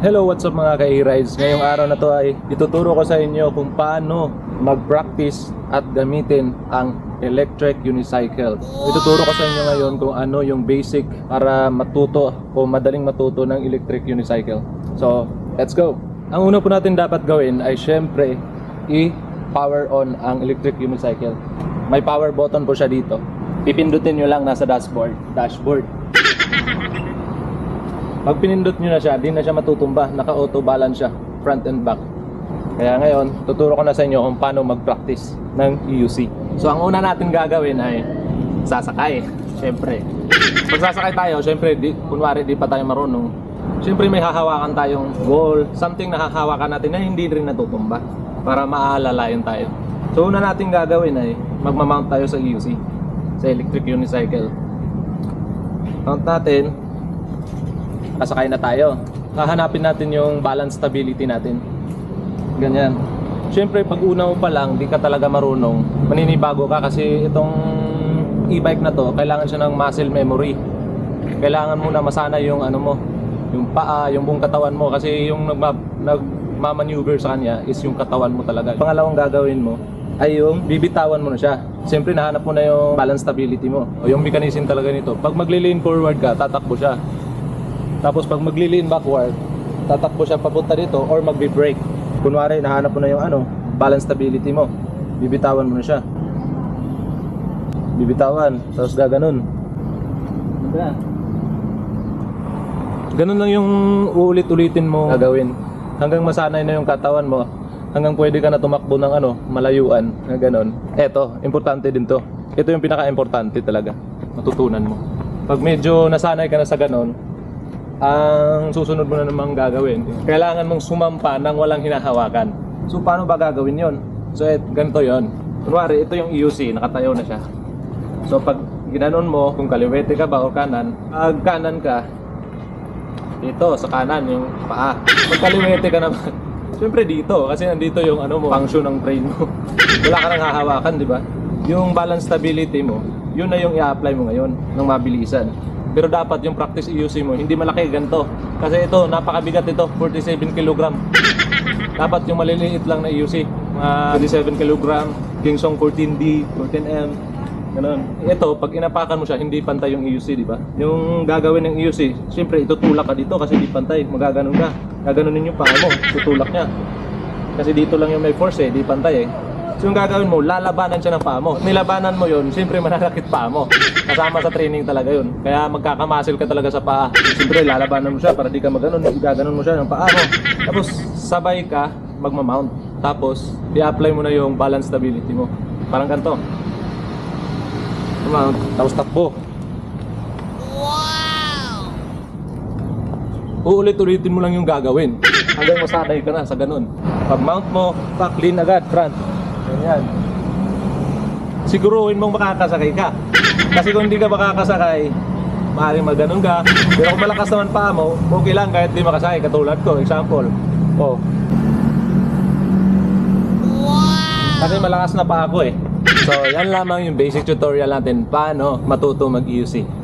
Hello, what's up mga ka-e-rides? Ngayong araw na to ay ituturo ko sa inyo kung paano mag-practice at gamitin ang electric unicycle. Ituturo ko sa inyo ngayon kung ano yung basic para matuto o madaling matuto ng electric unicycle. So, let's go! Ang una po natin dapat gawin ay syempre i-power on ang electric unicycle. May power button po siya dito. Pipindutin nyo lang nasa dashboard. Pag pinindot nyo na siya, di na siya matutumba. Naka-auto balance siya, front and back. Kaya ngayon, tuturo ko na sa inyo kung paano mag-practice ng EUC. So ang una natin gagawin ay sasakay. Siyempre, pag sasakay tayo, siyempre, kunwari di pa tayo marunong. Siyempre may hahawakan tayong wall, something na hahawakan natin na hindi rin natutumba para maalalayan tayo. So una natin gagawin ay magmamount tayo sa EUC, sa electric unicycle. Mount natin. Kasakay na tayo. Hahanapin natin yung balance stability natin. Ganyan. Siyempre, pag una mo pa lang, di ka talaga marunong, maninibago ka kasi itong e-bike na to, kailangan siya ng muscle memory. Kailangan mo na masana yung ano mo, yung paa, yung buong katawan mo kasi yung nagmamaneuver sa kanya is yung katawan mo talaga. Pangalawang gagawin mo ay yung bibitawan mo na siya. Siyempre, nahanap mo na yung balance stability mo o yung mechanism talaga nito. Pag magli-lean forward ka, tatakbo siya. Tapos pag magli-lean backward, tatakbo siya papunta dito or magbi-brake. Kunwari, nahanap mo na yung balance stability mo. Bibitawan mo na siya. Bibitawan, tapos gaganon. Ganun lang yung uulit-ulitin mo gagawin. Hanggang masanay na yung katawan mo. Hanggang pwede ka na tumakbo ng malayuan. Ganon. Eto, importante din to. Ito yung pinaka-importante talaga. Matutunan mo. Pag medyo nasanay ka na sa ganon, ang susunod mo na namang gagawin, kailangan mong sumampa nang walang hinahawakan. So paano ba gagawin yon? So ganito yon. Kunwari, ito yung EUC, nakatayo na siya. So pag ginanon mo, kung kaliwete ka ba o kanan, pag kanan ka, dito sa kanan yung paa. Pag kaliwete ka naman, siyempre dito, kasi nandito yung function ng brain mo. Wala ka nang hahawakan, di ba? Yung balance stability mo, yun na yung i-apply mo ngayon ng mabilisan. Pero dapat yung practice EUC mo, hindi malaki ganito. Kasi ito, napakabigat ito, 47 kg. Dapat yung maliliit lang na EUC, mga 27 kg, Kingsong 14D, 14M, ganun. Ito, pag inapakan mo siya, hindi pantay yung EUC, di ba? Yung gagawin ng EUC, siyempre itutulak ka dito kasi hindi pantay, magaganon ka. Gaganunin yung paa mo, tutulak niya. Kasi dito lang yung may force di pantay So yung gagawin mo, lalabanan siya ng paa mo. Nilabanan mo yun, siyempre mananakit paa mo. Kasama sa training talaga yun. Kaya magkakamasil ka talaga sa paa. Siyempre lalabanan mo siya para di ka maganon. Gaganon mo siya ng paa mo. Tapos sabay ka magmamount. Tapos i-apply mo na yung balance stability mo. Parang ganito. Mount, tapos takbo. Wow! Uulit-ulitin mo lang yung gagawin hanggang masanay ka na sa ganun. Pag mount mo, back lean agad, front. Ganyan. Siguruhin mong makakasakay ka. Kasi kung hindi ka makakasakay, maaaring maganon ka. Pero kung malakas naman paa mo, okay lang kahit di makasakay. Katulad ko, example. Wow! Kasi malakas na paa ko So yan lamang yung basic tutorial natin paano matuto mag-EUC.